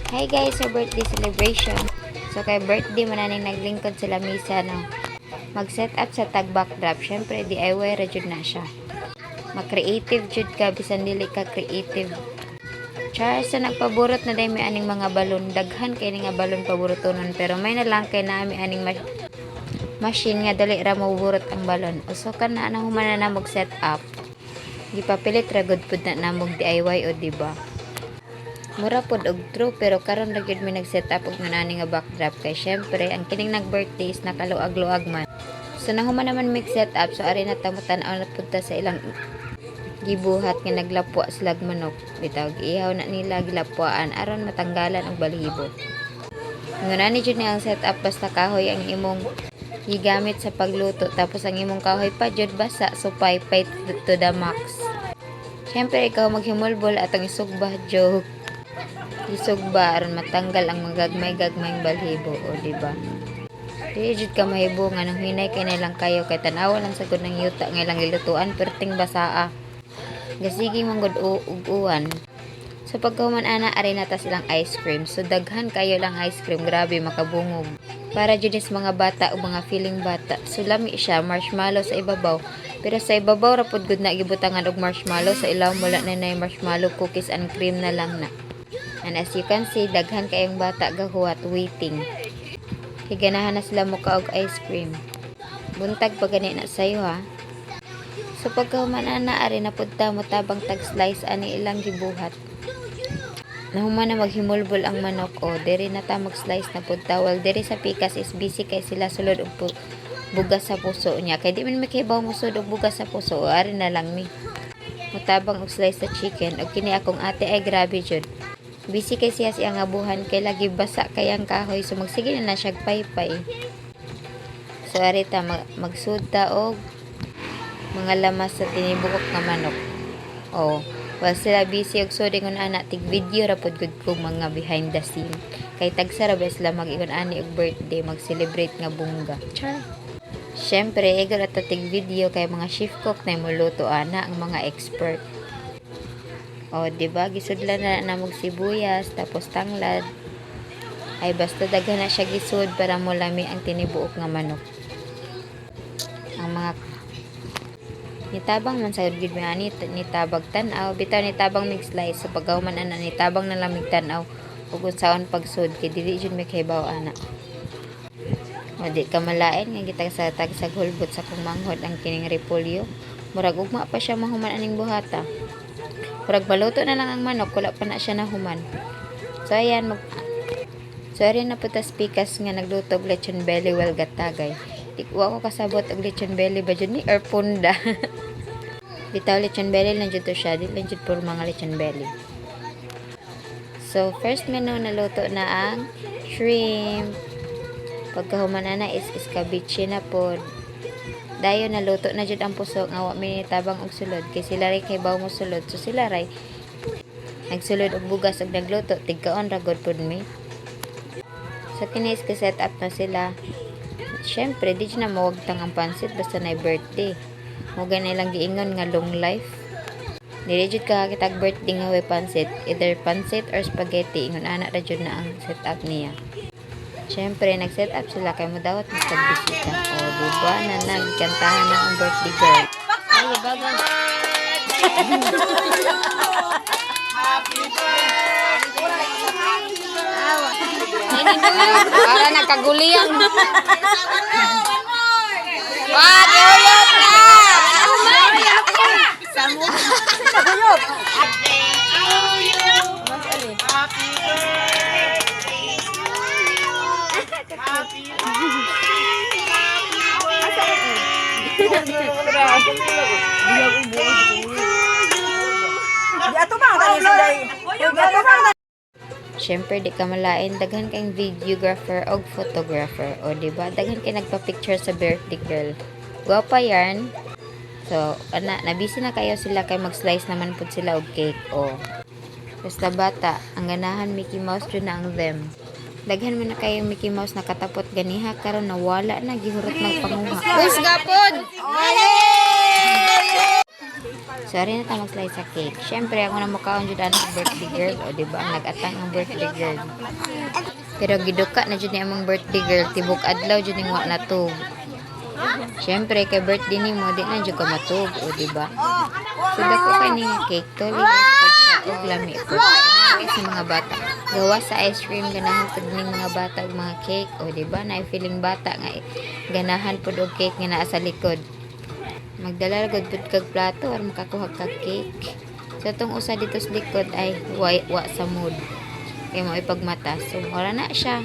Hi guys, sa birthday celebration. So kay birthday mananing naglingkod sila misa no. Mag-set up sa tag backdrop. Syempre DIY ra jud na siya. Mag-creative jud ka bisan dili ka creative. Char sa nagpaburot na day may aning mga balon. Daghan kay ni nga balon paburotonon pero may na lang kay nami aning machine nga dali ra maburot ang balon. Uso na nang humana na mag-set up. Gipapilit ra gud pud na namog DIY o diba? Mura pod og true pero karon ra gyud mi nag-set up og nganani nga backdrop kay syempre ang kining nag-birthday is nakaluag-luag man. So nahuman naman mig set up so ari na tamutan-aw na punta sa ilang gibuhat nga naglapwa slag manok. Bitaw giihaw na nila gilapwaan aron matanggalan og balahibo. Nganani jud ni ang set up basta kahoy ang imong gigamit sa pagluto tapos ang imong kahoy pa jud basa so pay to the max. Syempre ikaw maghimulbol atong isugba joke. Isugba aron matanggal ang magagmay-gagmayng balhibo o diba? Dili jud ka mahibo nga nang hinay kay nilang kayo kay tan-awa lang sagud ng yuta nga ilang gilutuan perting basaa. Gasigi manggod uguan. Sa pagkahuman ana ari na ta silang ice cream. So daghan kayo lang ice cream, grabe makabungog. Para jud is mga bata o mga feeling bata. So lami siya marshmallow sa ibabaw. Pero sa ibabaw ra pud gud na gibutangan og marshmallow sa ilaw mula na nay marshmallow cookies and cream na lang na. And as you can see, daghan kayong bata gahuwat waiting. Higanahan na sila muka og ice cream. Buntag pa gani na sayo ha. So pagkahuman na ari na pud ta mo tabang tag slice ani ilang gibuhat. Nahuman na maghimulbol ang manok o diri na ta mag-slice na pud ta. Well, diri sa pikas is busy kay sila sulod og bugas sa puso niya. Kay di man makibaw mo sulod og bugas sa puso. O, ari na lang mi. Mutabang og slice sa chicken og kini akong ate ay grabe jud. Busy kay siya siyang abuhan kay lagi basa kayang kahoy so magsige na siya paypay. So arita magsudta og mga lamas sa tinibukok nga manok. Oh, well sila busy og suding ana tig video ra pud gud ko mga behind the scene. Kay tagsa ra ba sila mag-ingon ani og birthday, mag-celebrate nga bungga. Char. Syempre, egal at tig video kay mga chef cook na muluto ana ang mga expert. O, diba? Gisudlan na namog sibuyas, tapos tanglad. Ay, basta daghan na siya gisud para mulami ang tinibuok nga manok. Ang mga nitabang man sa gid mi ani nitabag tan-aw, bitaw nitabang mig slice so pagkahuman ana nitabang na lamig tan-aw ug unsaon pagsud kay dili jud mi kaybaw ana. O di ka malain nga gitag sa tag sa hulbot sa kung manghod ang kining repolyo. Murag ugma pa siya mahuman aning buhata. Murag baluto na lang ang manok, wala pa na siya nahuman. So ayan, na po tas pikas nga nagluto og lechon belly well gatagay. Tikwa ko kasabot og lechon belly ba jud ni or punda. Bitaw lechon belly lang jud to siya, di lang jud puro mga lechon belly. So first menu naluto na ang shrimp. Pagkahuman na is escabeche na pod. Dayon naluto na jud ang puso nga wa minitabang og sulod kay sila ray kay baw mo sulod so sila ray nagsulod og bugas og nagluto tigkaon ra gud pud mi. So kinis ka set up na sila. Syempre di na mawagtang ang pansit basta na birthday. Mo ganay lang giingon nga long life. Dili jud ka kitag birthday nga way pansit, either pansit or spaghetti ingon ana ra jud na ang set up niya. Syempre, nag-set up sila kay mudawat mas tagbisita. O, diba na nagkantahan na ang birthday girl. Ay, baga. Happy birthday! Awa. Para nagkagulian. Wag, uyot na! Samut! Uyot! Happy birthday! Happy Siyempre, di ka malain, daghan kang videographer o photographer. O, diba? Daghan kay nagpa-picture sa birthday girl. Gwapa yan. So, nabisi na kayo sila kay mag-slice naman po sila og cake. O, basta bata, ang ganahan Mickey Mouse dyan na ang them. Daghan mo na kayong Mickey Mouse nakatapot ganiha karon nawala na gihurot ng panguha. Bus gapon! Sorry na ta mag-slice sa cake. Syempre, ako na makaon jud ang birthday girl. O, diba? Ang nag-atang ang birthday girl. Pero giduka na jud ni among birthday girl. Tibok adlaw jud ning wa natug. Syempre, kay birthday ni mo, di na jud ka matug. O, diba? So, dako ka ning cake. Tuloy sa og lami. Sa mga bata. Gawa sa ice cream, ganahan pud ning mga bata og mga cake. O, diba? Na feeling bata nga ganahan pud og cake nga naa sa likod. Magdala gud pud kag plato aron makakuha kag cake. So tong usa dito sa likod ay wa sa mood. Kay mo ipagmata. So wala na siya.